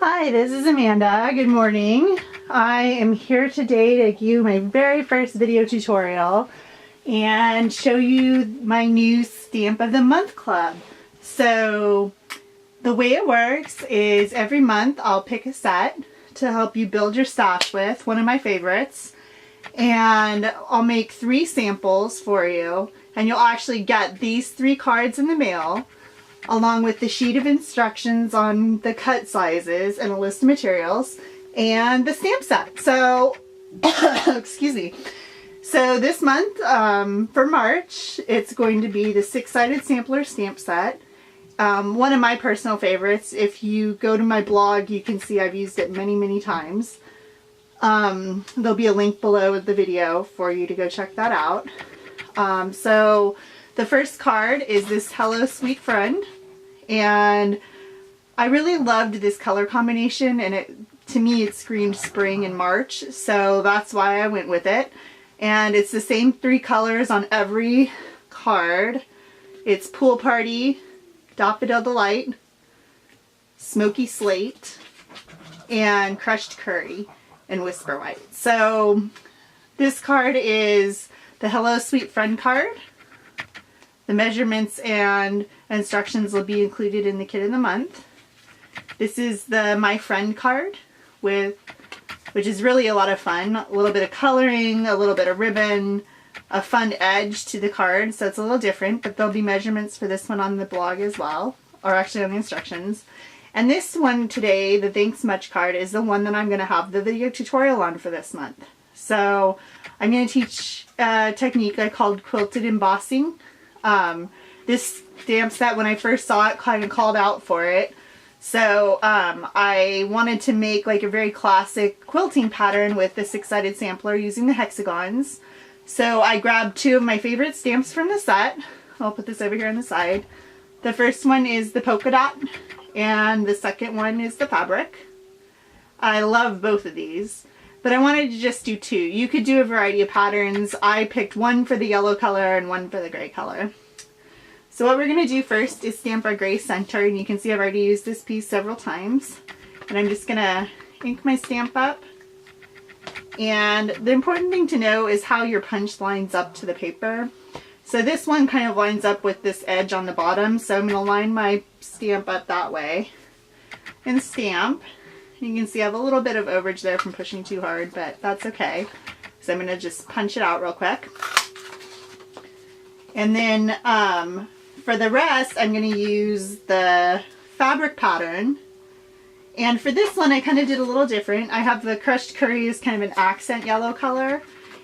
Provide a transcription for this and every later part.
Hi, this is Amanda. Good morning. I am here today to give you my very first video tutorial and show you my new Stamp of the Month Club. So the way it works is every month I'll pick a set to help you build your stash with, one of my favorites, and I'll make 3 samples for you, and you'll actually get these 3 cards in the mail along with the sheet of instructions on the cut sizes and a list of materials and the stamp set. So, excuse me. So this month, for March, it's going to be the 6-sided sampler stamp set. One of my personal favorites. If you go to my blog, you can see I've used it many, many times. There'll be a link below the video for you to go check that out. So the first card is this Hello Sweet Friend, and I really loved this color combination, and to me it screamed spring in March, so that's why I went with it. And it's the same 3 colors on every card. It's Pool Party, Daffodil Delight, Smoky Slate, and Crushed Curry and Whisper White. So this card is the Hello Sweet Friend card. The measurements and instructions will be included in the kit of the month. This is the My Friend card, which is really a lot of fun. A little bit of coloring, a little bit of ribbon, a fun edge to the card, so it's a little different, but there'll be measurements for this one on the blog as well, or actually on the instructions. And this one today, the Thanks Much card, is the one that I'm going to have the video tutorial on for this month. So I'm going to teach a technique I called Quilted Embossing. This stamp set, when I first saw it, kind of called out for it. So I wanted to make like a very classic quilting pattern with the 6-sided sampler using the hexagons. So I grabbed 2 of my favorite stamps from the set. I'll put this over here on the side. The first one is the polka dot, and the second one is the fabric. I love both of these, but I wanted to just do 2. You could do a variety of patterns. I picked one for the yellow color and one for the gray color. So what we're going to do first is stamp our gray center, and you can see I've already used this piece several times. And I'm just going to ink my stamp up. And the important thing to know is how your punch lines up to the paper. So this one kind of lines up with this edge on the bottom, so I'm going to line my stamp up that way and stamp. You can see I have a little bit of overage there from pushing too hard, but that's okay. So I'm going to just punch it out real quick. And then for the rest, I'm going to use the fabric pattern. And for this one, I kind of did a little different. I have the Crushed Curry as kind of an accent yellow color.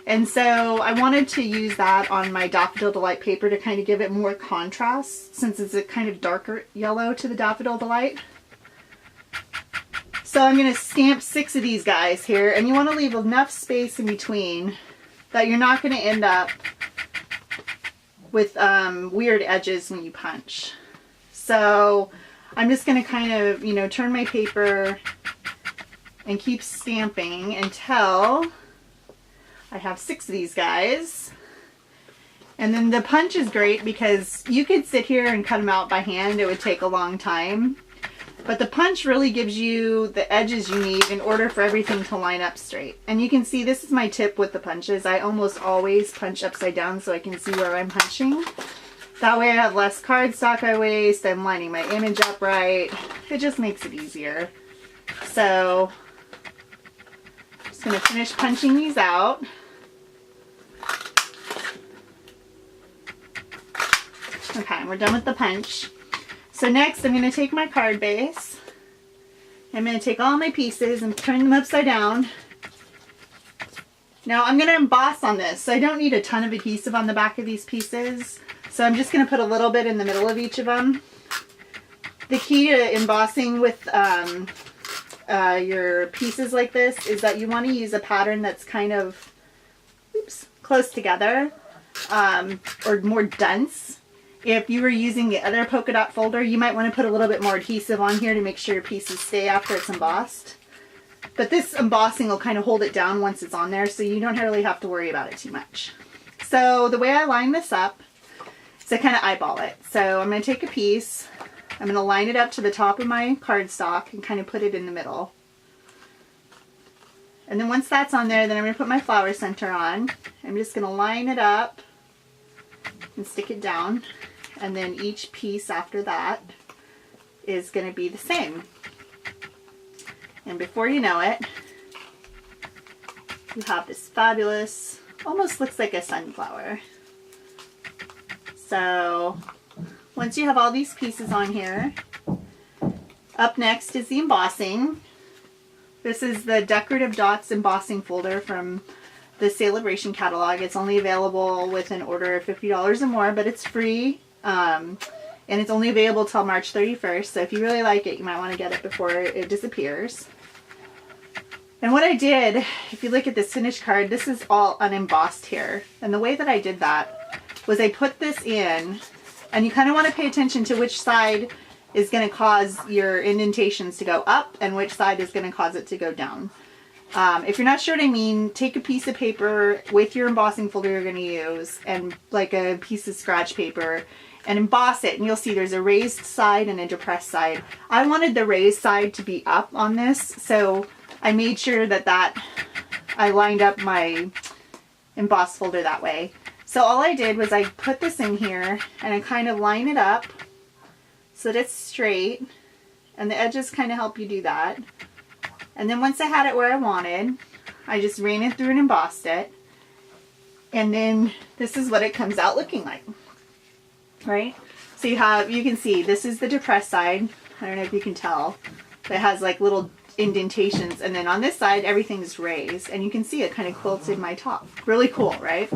And so I wanted to use that on my Daffodil Delight paper to kind of give it more contrast, since it's a kind of darker yellow to the Daffodil Delight. So I'm going to stamp 6 of these guys here, and you want to leave enough space in between that you're not going to end up with weird edges when you punch. So I'm just going to kind of, turn my paper and keep stamping until I have 6 of these guys. And then the punch is great because you could sit here and cut them out by hand. It would take a long time. But the punch really gives you the edges you need in order for everything to line up straight. And you can see this is my tip with the punches. I almost always punch upside down so I can see where I'm punching. That way I have less cardstock I waste. I'm lining my image up right. It just makes it easier. So I'm just going to finish punching these out. Okay, we're done with the punch. So next I'm going to take my card base. I'm going to take all my pieces and turn them upside down. Now I'm going to emboss on this, so I don't need a ton of adhesive on the back of these pieces. So I'm just going to put a little bit in the middle of each of them. The key to embossing with your pieces like this is that you want to use a pattern that's kind of close together, or more dense. If you were using the other polka dot folder, you might want to put a little bit more adhesive on here to make sure your pieces stay after it's embossed. But this embossing will kind of hold it down once it's on there, so you don't really have to worry about it too much. So the way I line this up is I kind of eyeball it. So I'm going to take a piece, I'm going to line it up to the top of my cardstock and kind of put it in the middle. And then once that's on there, then I'm going to put my flower center on. I'm just going to line it up and stick it down. And then each piece after that is going to be the same. And before you know it, you have this fabulous, almost looks like a sunflower. So once you have all these pieces on here, up next is the embossing. This is the Decorative Dots embossing folder from the Celebration catalog. It's only available with an order of $50 or more, but it's free. And it's only available till March 31st. So if you really like it, you might want to get it before it disappears. And what I did, if you look at this finished card, this is all unembossed here. And the way that I did that was I put this in, and you kind of want to pay attention to which side is going to cause your indentations to go up and which side is going to cause it to go down. If you're not sure what I mean, take a piece of paper with your embossing folder you're going to use and like a piece of scratch paper and emboss it, and you'll see there's a raised side and a depressed side. I wanted the raised side to be up on this, so I made sure that I lined up my emboss folder that way. So all I did was I put this in here and I kind of line it up so that it's straight, and the edges kind of help you do that. And then once I had it where I wanted, I just ran it through and embossed it. And then this is what it comes out looking like, right? So you can see this is the depressed side. I don't know if you can tell. It has like little indentations, and then on this side everything's raised, and you can see it kind of quilted my top. Really cool, right?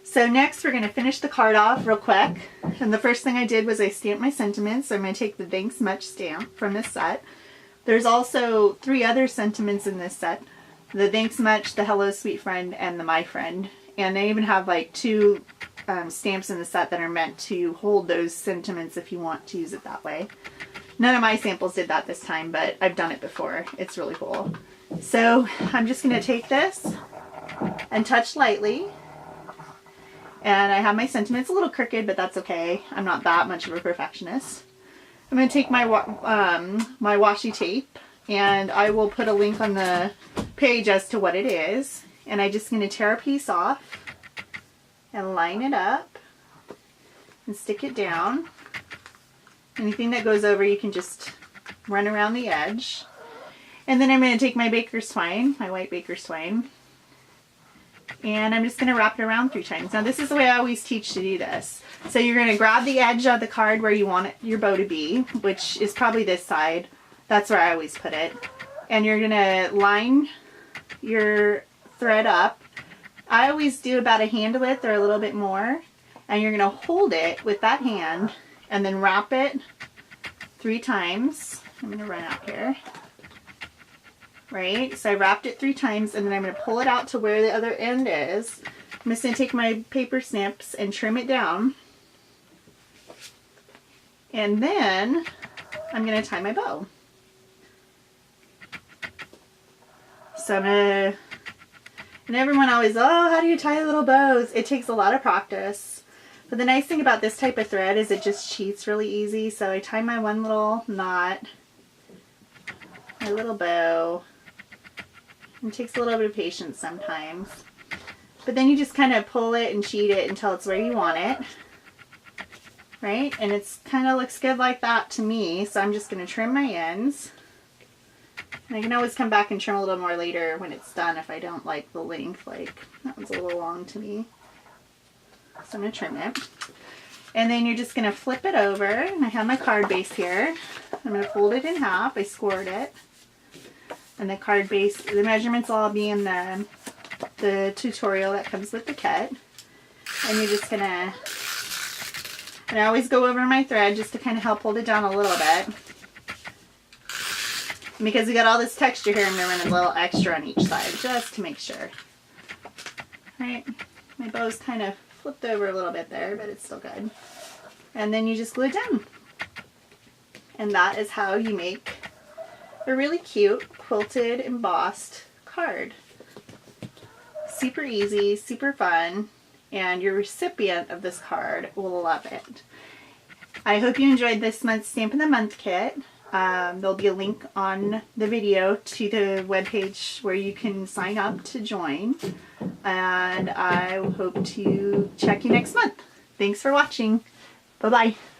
So next we're going to finish the card off real quick, and the first thing I did was I stamped my sentiments. So I'm going to take the Thanks Much stamp from this set. There's also 3 other sentiments in this set: the Thanks Much, the Hello Sweet Friend, and the My Friend. And they even have like 2 stamps in the set that are meant to hold those sentiments if you want to use it that way. None of my samples did that this time, but I've done it before. It's really cool. So I'm just going to take this and touch lightly. And I have my sentiments a little crooked, but that's okay. I'm not that much of a perfectionist. I'm going to take my my washi tape, and I will put a link on the page as to what it is. And I'm just going to tear a piece off and line it up and stick it down. Anything that goes over, you can just run around the edge. And then I'm going to take my baker's twine, my white baker's twine, and I'm just going to wrap it around 3 times. Now this is the way I always teach to do this. So you're going to grab the edge of the card where you want your bow to be, which is probably this side. That's where I always put it. And you're going to line your thread up. I always do about a hand width or a little bit more. And you're going to hold it with that hand and then wrap it 3 times. I'm going to run out here. Right, so I wrapped it 3 times, and then I'm going to pull it out to where the other end is. I'm just going to take my paper snips and trim it down. And then I'm going to tie my bow. So I'm going to, and everyone always, oh, how do you tie little bows? It takes a lot of practice. But the nice thing about this type of thread is it just cheats really easy. So I tie my one little knot, my little bow. It takes a little bit of patience sometimes. But then you just kind of pull it and cheat it until it's where you want it. Right? And it's kind of looks good like that to me. So I'm just going to trim my ends. And I can always come back and trim a little more later when it's done if I don't like the length. Like, that one's a little long to me. So I'm going to trim it. And then you're just going to flip it over. And I have my card base here. I'm going to fold it in half. I scored it. And the card base, the measurements will all be in the tutorial that comes with the kit. And you're just going to, and I always go over my thread just to kind of help hold it down a little bit. And because we got all this texture here, I'm going to run a little extra on each side just to make sure. Right? My bow's kind of flipped over a little bit there, but it's still good. And then you just glue it down. And that is how you make a really cute quilted embossed card. Super easy, super fun, and your recipient of this card will love it. I hope you enjoyed this month's Stamp of the Month kit. There'll be a link on the video to the webpage where you can sign up to join. And I hope to check you next month. Thanks for watching. Bye-bye.